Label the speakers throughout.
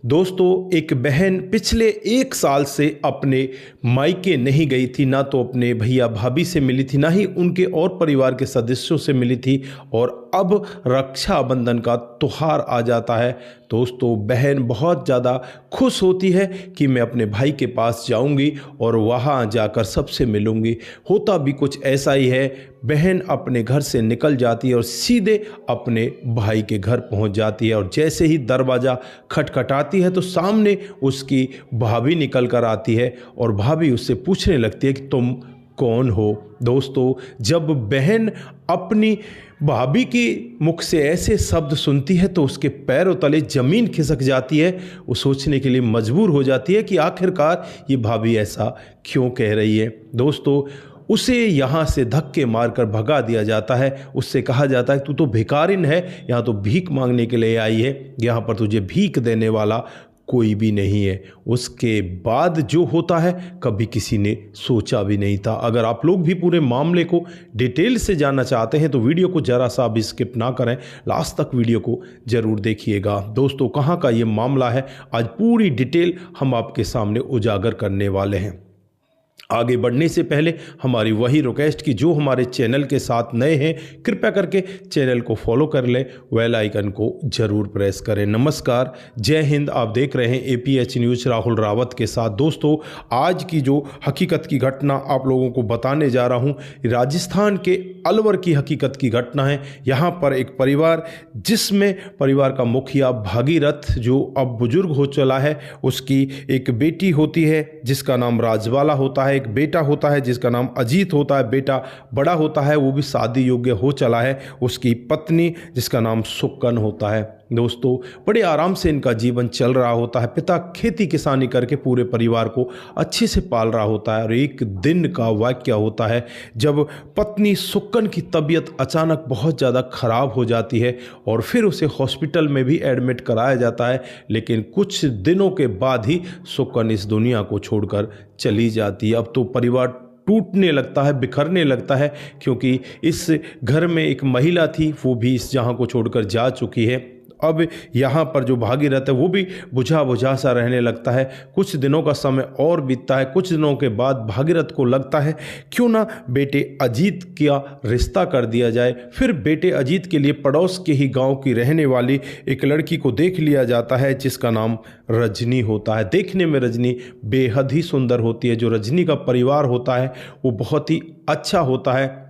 Speaker 1: दोस्तों, एक बहन पिछले 1 साल से अपने मायके नहीं गई थी, ना तो अपने भैया भाभी से मिली थी, ना ही उनके और परिवार के सदस्यों से मिली थी। और अब रक्षाबंधन का त्योहार आ जाता है। दोस्तों, बहन बहुत ज़्यादा खुश होती है कि मैं अपने भाई के पास जाऊंगी और वहाँ जाकर सबसे मिलूंगी। होता भी कुछ ऐसा ही है। बहन अपने घर से निकल जाती है और सीधे अपने भाई के घर पहुंच जाती है, और जैसे ही दरवाज़ा खटखटाती है तो सामने उसकी भाभी निकल कर आती है और भाभी उससे पूछने लगती है कि तुम कौन हो। दोस्तों, जब बहन अपनी भाभी की मुख से ऐसे शब्द सुनती है तो उसके पैरों तले जमीन खिसक जाती है। वो सोचने के लिए मजबूर हो जाती है कि आखिरकार ये भाभी ऐसा क्यों कह रही है। दोस्तों, उसे यहाँ से धक्के मारकर भगा दिया जाता है। उससे कहा जाता है तू तो भिखारिन है, यहाँ तो भीख मांगने के लिए आई है, यहाँ पर तुझे भीख देने वाला कोई भी नहीं है। उसके बाद जो होता है कभी किसी ने सोचा भी नहीं था। अगर आप लोग भी पूरे मामले को डिटेल से जानना चाहते हैं तो वीडियो को जरा सा भी स्किप ना करें, लास्ट तक वीडियो को जरूर देखिएगा। दोस्तों, कहाँ का ये मामला है, आज पूरी डिटेल हम आपके सामने उजागर करने वाले हैं। आगे बढ़ने से पहले हमारी वही रिक्वेस्ट कि जो हमारे चैनल के साथ नए हैं कृपया करके चैनल को फॉलो कर लें, बेल आइकन को जरूर प्रेस करें। नमस्कार, जय हिंद। आप देख रहे हैं APH न्यूज़ राहुल रावत के साथ। दोस्तों, आज की जो हकीकत की घटना आप लोगों को बताने जा रहा हूं, राजस्थान के अलवर की हकीकत की घटना है। यहाँ पर एक परिवार, जिसमें परिवार का मुखिया भागीरथ जो अब बुजुर्ग हो चला है, उसकी एक बेटी होती है जिसका नाम राजबाला होता है, एक बेटा होता है जिसका नाम अजीत होता है, बेटा बड़ा होता है, वो भी शादी योग्य हो चला है, उसकी पत्नी जिसका नाम सुक्कन होता है। दोस्तों, बड़े आराम से इनका जीवन चल रहा होता है। पिता खेती किसानी करके पूरे परिवार को अच्छे से पाल रहा होता है। और एक दिन का वाकया होता है जब पत्नी सुक्कन की तबीयत अचानक बहुत ज़्यादा खराब हो जाती है और फिर उसे हॉस्पिटल में भी एडमिट कराया जाता है। लेकिन कुछ दिनों के बाद ही सुक्कन इस दुनिया को छोड़कर चली जाती है। अब तो परिवार टूटने लगता है, बिखरने लगता है, क्योंकि इस घर में एक महिला थी, वो भी इस जहां को छोड़कर जा चुकी है। अब यहाँ पर जो भागीरथ है वो भी बुझा बुझा सा रहने लगता है। कुछ दिनों का समय और बीतता है। कुछ दिनों के बाद भागीरथ को लगता है क्यों ना बेटे अजीत का रिश्ता कर दिया जाए। फिर बेटे अजीत के लिए पड़ोस के ही गांव की रहने वाली एक लड़की को देख लिया जाता है जिसका नाम रजनी होता है। देखने में रजनी बेहद ही सुंदर होती है। जो रजनी का परिवार होता है वो बहुत ही अच्छा होता है।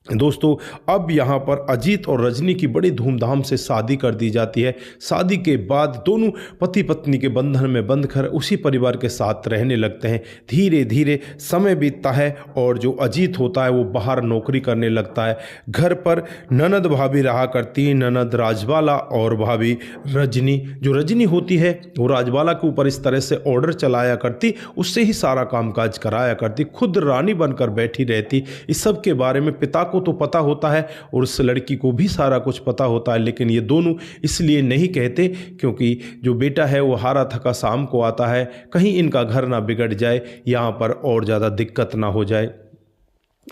Speaker 1: दोस्तों, अब यहाँ पर अजीत और रजनी की बड़ी धूमधाम से शादी कर दी जाती है। शादी के बाद दोनों पति पत्नी के बंधन में बंधकर उसी परिवार के साथ रहने लगते हैं। धीरे धीरे समय बीतता है और जो अजीत होता है वो बाहर नौकरी करने लगता है। घर पर ननद भाभी रहा करती, ननद राजबाला और भाभी रजनी। जो रजनी होती है वो राजबाला के ऊपर इस तरह से ऑर्डर चलाया करती, उससे ही सारा कामकाज कराया करती, खुद रानी बनकर बैठी रहती। इस सब के बारे में पिता को तो पता होता है और उस लड़की को भी सारा कुछ पता होता है, लेकिन ये दोनों इसलिए नहीं कहते क्योंकि जो बेटा है वो हारा थका शाम को आता है, कहीं इनका घर ना बिगड़ जाए, यहाँ पर और ज़्यादा दिक्कत ना हो जाए।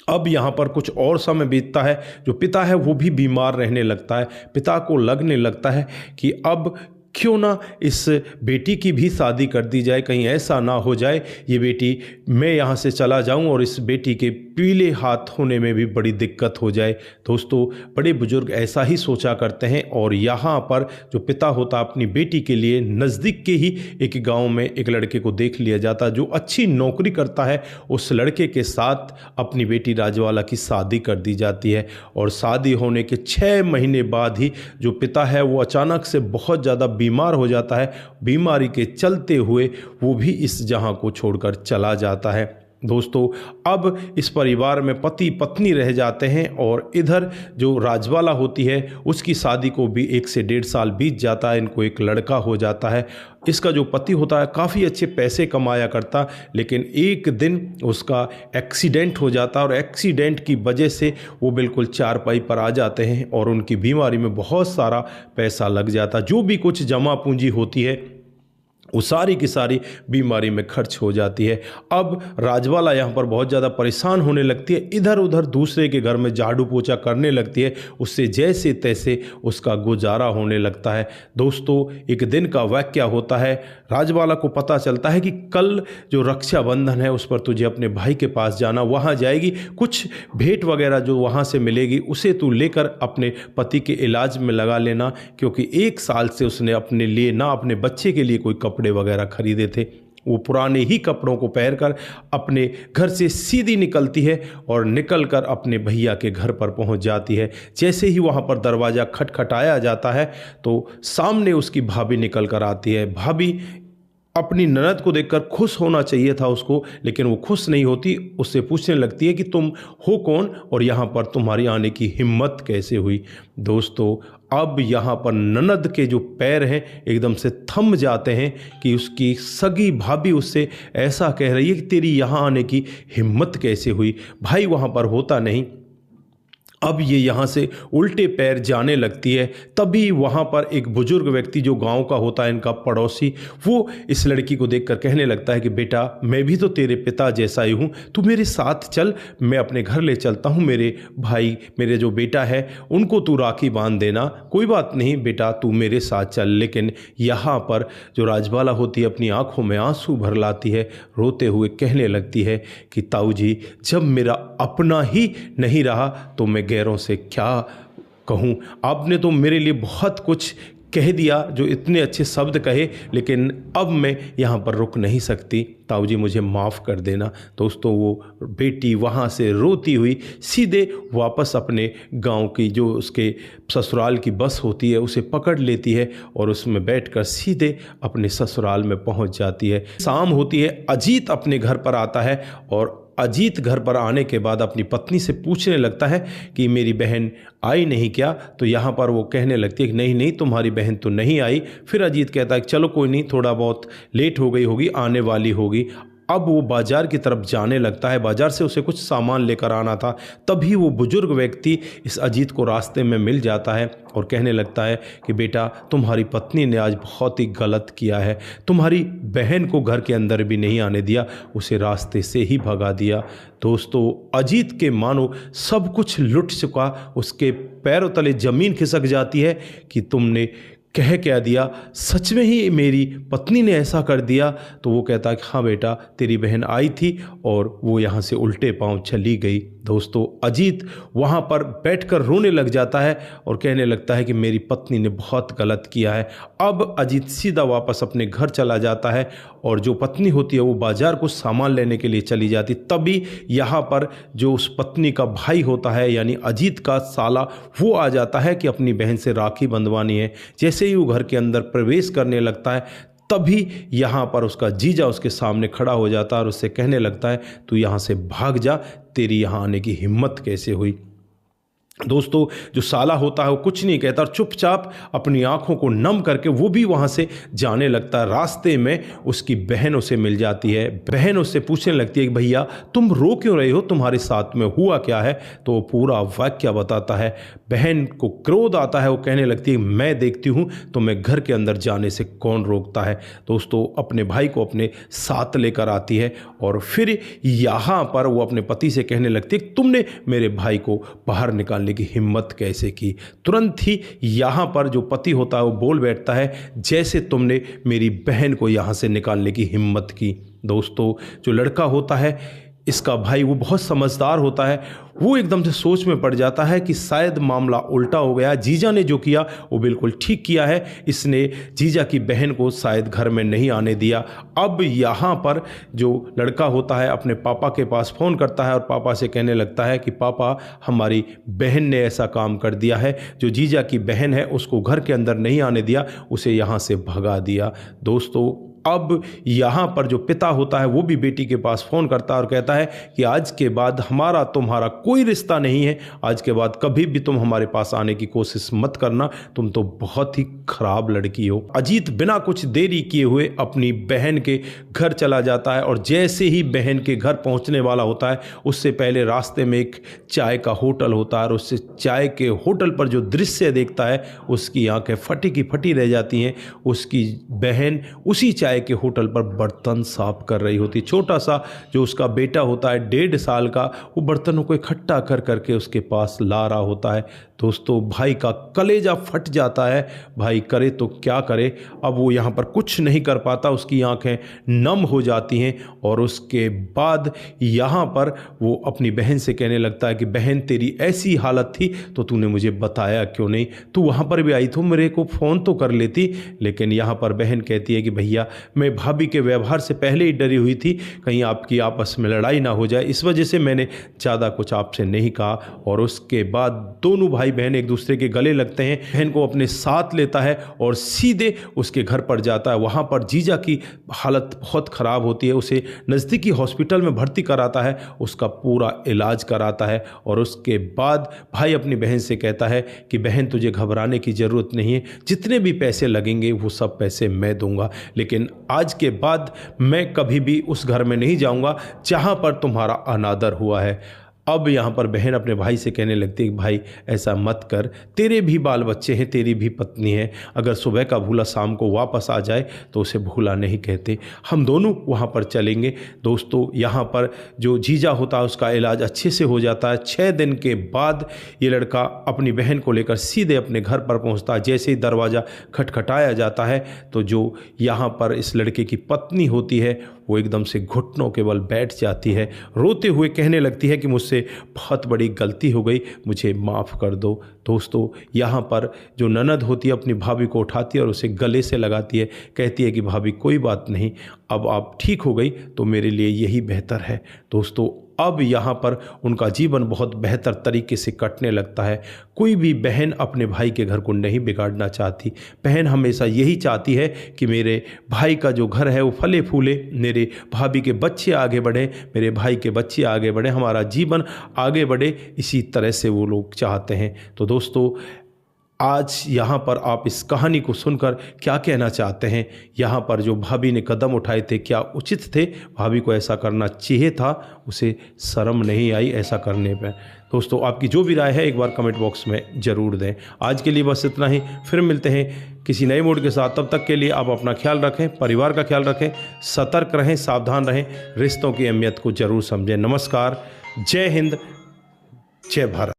Speaker 1: अब यहाँ पर कुछ और समय बीतता है। जो पिता है वो भी बीमार रहने लगता है। पिता को लगने लगता है कि अब क्यों ना इस बेटी की भी शादी कर दी जाए, कहीं ऐसा ना हो जाए ये बेटी, मैं यहाँ से चला जाऊँ और इस बेटी के पीले हाथ होने में भी बड़ी दिक्कत हो जाए। दोस्तों, बड़े बुजुर्ग ऐसा ही सोचा करते हैं और यहाँ पर जो पिता होता अपनी बेटी के लिए नज़दीक के ही एक गांव में एक लड़के को देख लिया जाता जो अच्छी नौकरी करता है। उस लड़के के साथ अपनी बेटी राजवाला की शादी कर दी जाती है और शादी होने के 6 महीने बाद ही जो पिता है वो अचानक से बहुत ज़्यादा बीमार हो जाता है। बीमारी के चलते हुए वो भी इस जहां को छोड़कर चला जाता है। दोस्तों, अब इस परिवार में पति पत्नी रह जाते हैं और इधर जो राजबाला होती है उसकी शादी को भी 1 से 1.5 साल बीत जाता है। इनको एक लड़का हो जाता है। इसका जो पति होता है काफ़ी अच्छे पैसे कमाया करता, लेकिन एक दिन उसका एक्सीडेंट हो जाता है और एक्सीडेंट की वजह से वो बिल्कुल चारपाई पर आ जाते हैं और उनकी बीमारी में बहुत सारा पैसा लग जाता। जो भी कुछ जमा पूंजी होती है वो सारी की सारी बीमारी में खर्च हो जाती है। अब राजबाला यहाँ पर बहुत ज़्यादा परेशान होने लगती है, इधर उधर दूसरे के घर में झाड़ू पोछा करने लगती है, उससे जैसे तैसे उसका गुजारा होने लगता है। दोस्तों, एक दिन का वाक़या होता है, राजबाला को पता चलता है कि कल जो रक्षाबंधन है उस पर तुझे अपने भाई के पास जाना, वहाँ जाएगी, कुछ भेंट वगैरह जो वहाँ से मिलेगी उसे तू लेकर अपने पति के इलाज में लगा लेना, क्योंकि 1 साल से उसने अपने लिए ना अपने बच्चे के लिए कोई कपड़े वगैरह खरीदे थे। वो पुराने ही कपड़ों को पहनकर अपने घर से सीधी निकलती है और निकलकर अपने भैया के घर पर पहुंच जाती है। जैसे ही वहां पर दरवाज़ा खटखटाया जाता है तो सामने उसकी भाभी निकल कर आती है। भाभी अपनी ननद को देखकर खुश होना चाहिए था उसको, लेकिन वो खुश नहीं होती। उससे पूछने लगती है कि तुम हो कौन और यहाँ पर तुम्हारी आने की हिम्मत कैसे हुई। दोस्तों, अब यहाँ पर ननद के जो पैर हैं एकदम से थम जाते हैं कि उसकी सगी भाभी उससे ऐसा कह रही है कि तेरी यहाँ आने की हिम्मत कैसे हुई। भाई वहाँ पर होता नहीं। अब ये यहाँ से उल्टे पैर जाने लगती है। तभी वहाँ पर एक बुजुर्ग व्यक्ति जो गांव का होता है, इनका पड़ोसी, वो इस लड़की को देखकर कहने लगता है कि बेटा, मैं भी तो तेरे पिता जैसा ही हूँ, तू मेरे साथ चल, मैं अपने घर ले चलता हूँ। मेरे भाई, मेरे जो बेटा है उनको तू राखी बांध देना, कोई बात नहीं बेटा, तू मेरे साथ चल। लेकिन यहाँ पर जो राजबाला होती है अपनी आंखों में आंसू भर लाती है, रोते हुए कहने लगती है कि ताऊ जी, जब मेरा अपना ही नहीं रहा तो मैं गैरों से क्या कहूँ। आपने तो मेरे लिए बहुत कुछ कह दिया, जो इतने अच्छे शब्द कहे, लेकिन अब मैं यहाँ पर रुक नहीं सकती। ताऊ जी, मुझे माफ़ कर देना। दोस्तों, वो बेटी वहाँ से रोती हुई सीधे वापस अपने गांव की जो उसके ससुराल की बस होती है उसे पकड़ लेती है और उसमें बैठकर सीधे अपने ससुराल में पहुँच जाती है। शाम होती है, अजीत अपने घर पर आता है और अजीत घर पर आने के बाद अपनी पत्नी से पूछने लगता है कि मेरी बहन आई नहीं क्या। तो यहाँ पर वो कहने लगती है कि नहीं नहीं, तुम्हारी बहन तो नहीं आई। फिर अजीत कहता है कि चलो कोई नहीं, थोड़ा बहुत लेट हो गई होगी, आने वाली होगी। अब वो बाजार की तरफ जाने लगता है, बाजार से उसे कुछ सामान लेकर आना था। तभी वो बुजुर्ग व्यक्ति इस अजीत को रास्ते में मिल जाता है और कहने लगता है कि बेटा, तुम्हारी पत्नी ने आज बहुत ही गलत किया है, तुम्हारी बहन को घर के अंदर भी नहीं आने दिया, उसे रास्ते से ही भगा दिया। दोस्तों, अजीत के मानो सब कुछ लुट चुका, उसके पैरों तले ज़मीन खिसक जाती है कि तुमने कह क्या दिया, सच में ही मेरी पत्नी ने ऐसा कर दिया। तो वो कहता है कि हाँ बेटा, तेरी बहन आई थी और वो यहाँ से उल्टे पांव चली गई। दोस्तों, अजीत वहाँ पर बैठकर रोने लग जाता है और कहने लगता है कि मेरी पत्नी ने बहुत गलत किया है। अब अजीत सीधा वापस अपने घर चला जाता है और जो पत्नी होती है वो बाजार को सामान लेने के लिए चली जाती। तभी यहाँ पर जो उस पत्नी का भाई होता है, यानी अजीत का साला, वो आ जाता है कि अपनी बहन से राखी बंधवानी है। जैसे ही वो घर के अंदर प्रवेश करने लगता है, तभी यहाँ पर उसका जीजा उसके सामने खड़ा हो जाता है और उससे कहने लगता है, तू यहाँ से भाग जा, तेरी यहाँ आने की हिम्मत कैसे हुई। दोस्तों, जो साला होता है वो कुछ नहीं कहता और चुपचाप अपनी आंखों को नम करके वो भी वहाँ से जाने लगता है। रास्ते में उसकी बहन उसे मिल जाती है। बहन उससे पूछने लगती है कि भैया, तुम रो क्यों रहे हो, तुम्हारे साथ में हुआ क्या है। तो वो पूरा वाक्य बताता है। बहन को क्रोध आता है, वो कहने लगती है मैं देखती हूँ तुम्हें घर के अंदर जाने से कौन रोकता है। दोस्तों, अपने भाई को अपने साथ लेकर आती है और फिर यहाँ पर वो अपने पति से कहने लगती है तुमने मेरे भाई को बाहर निकाल की हिम्मत कैसे की। तुरंत ही यहां पर जो पति होता है वो बोल बैठता है, जैसे तुमने मेरी बहन को यहां से निकालने की हिम्मत की। दोस्तों, जो लड़का होता है इसका भाई, वो बहुत समझदार होता है। वो एकदम से सोच में पड़ जाता है कि शायद मामला उल्टा हो गया, जीजा ने जो किया वो बिल्कुल ठीक किया है, इसने जीजा की बहन को शायद घर में नहीं आने दिया। अब यहाँ पर जो लड़का होता है अपने पापा के पास फ़ोन करता है और पापा से कहने लगता है कि पापा, हमारी बहन ने ऐसा काम कर दिया है, जो जीजा की बहन है उसको घर के अंदर नहीं आने दिया, उसे यहाँ से भगा दिया। दोस्तों, अब यहाँ पर जो पिता होता है वो भी बेटी के पास फ़ोन करता है और कहता है कि आज के बाद हमारा तुम्हारा कोई रिश्ता नहीं है, आज के बाद कभी भी तुम हमारे पास आने की कोशिश मत करना, तुम तो बहुत ही खराब लड़की हो। अजीत बिना कुछ देरी किए हुए अपनी बहन के घर चला जाता है और जैसे ही बहन के घर पहुँचने वाला होता है, उससे पहले रास्ते में एक चाय का होटल होता है और उससे चाय के होटल पर जो दृश्य देखता है उसकी आंखें फटी की फटी रह जाती हैं। उसकी बहन उसी चाय किराए के होटल पर बर्तन साफ कर रही होती। छोटा सा जो उसका बेटा होता है 1.5 साल का, वो बर्तनों को इकट्ठा कर करके उसके पास ला रहा होता है। दोस्तों भाई का कलेजा फट जाता है, भाई करे तो क्या करे। अब वो यहाँ पर कुछ नहीं कर पाता, उसकी आंखें नम हो जाती हैं और उसके बाद यहाँ पर वो अपनी बहन से कहने लगता है कि बहन तेरी ऐसी हालत थी तो तूने मुझे बताया क्यों नहीं, तू वहाँ पर भी आई तो मेरे को फ़ोन तो कर लेती। लेकिन यहाँ पर बहन कहती है कि भैया मैं भाभी के व्यवहार से पहले ही डरी हुई थी, कहीं आपकी आपस में लड़ाई ना हो जाए, इस वजह से मैंने ज़्यादा कुछ आपसे नहीं कहा। और उसके बाद दोनों भाई बहन एक दूसरे के गले लगते हैं। बहन को अपने साथ लेता है और सीधे उसके घर पर जाता है। वहाँ पर जीजा की हालत बहुत ख़राब होती है, उसे नज़दीकी हॉस्पिटल में भर्ती कराता है, उसका पूरा इलाज कराता है। और उसके बाद भाई अपनी बहन से कहता है कि बहन तुझे घबराने की ज़रूरत नहीं है, जितने भी पैसे लगेंगे वो सब पैसे मैं दूंगा, लेकिन आज के बाद मैं कभी भी उस घर में नहीं जाऊंगा जहां पर तुम्हारा अनादर हुआ है। अब यहाँ पर बहन अपने भाई से कहने लगती है कि भाई ऐसा मत कर, तेरे भी बाल बच्चे हैं, तेरी भी पत्नी है, अगर सुबह का भूला शाम को वापस आ जाए तो उसे भूला नहीं कहते, हम दोनों वहाँ पर चलेंगे। दोस्तों यहाँ पर जो जीजा होता है उसका इलाज अच्छे से हो जाता है। 6 दिन के बाद ये लड़का अपनी बहन को लेकर सीधे अपने घर पर पहुँचता है। जैसे ही दरवाज़ा खटखटाया जाता है तो जो यहाँ पर इस लड़के की पत्नी होती है वो एकदम से घुटनों के बल बैठ जाती है, रोते हुए कहने लगती है कि मुझसे बहुत बड़ी गलती हो गई, मुझे माफ़ कर दो। दोस्तों यहाँ पर जो ननद होती है अपनी भाभी को उठाती है और उसे गले से लगाती है, कहती है कि भाभी कोई बात नहीं, अब आप ठीक हो गई तो मेरे लिए यही बेहतर है। दोस्तों अब यहाँ पर उनका जीवन बहुत बेहतर तरीके से कटने लगता है। कोई भी बहन अपने भाई के घर को नहीं बिगाड़ना चाहती। बहन हमेशा यही चाहती है कि मेरे भाई का जो घर है वो फले फूले, मेरे भाभी के बच्चे आगे बढ़ें, मेरे भाई के बच्चे आगे बढ़ें, हमारा जीवन आगे बढ़े, इसी तरह से वो लोग चाहते हैं। तो दोस्तों आज यहाँ पर आप इस कहानी को सुनकर क्या कहना चाहते हैं? यहाँ पर जो भाभी ने कदम उठाए थे क्या उचित थे? भाभी को ऐसा करना चाहिए था, उसे शर्म नहीं आई ऐसा करने पर। दोस्तों आपकी जो भी राय है एक बार कमेंट बॉक्स में ज़रूर दें। आज के लिए बस इतना ही, फिर मिलते हैं किसी नए मूड के साथ। तब तक के लिए आप अपना ख्याल रखें, परिवार का ख्याल रखें, सतर्क रहें, सावधान रहें, रिश्तों की अहमियत को ज़रूर समझें। नमस्कार, जय हिंद, जय भारत।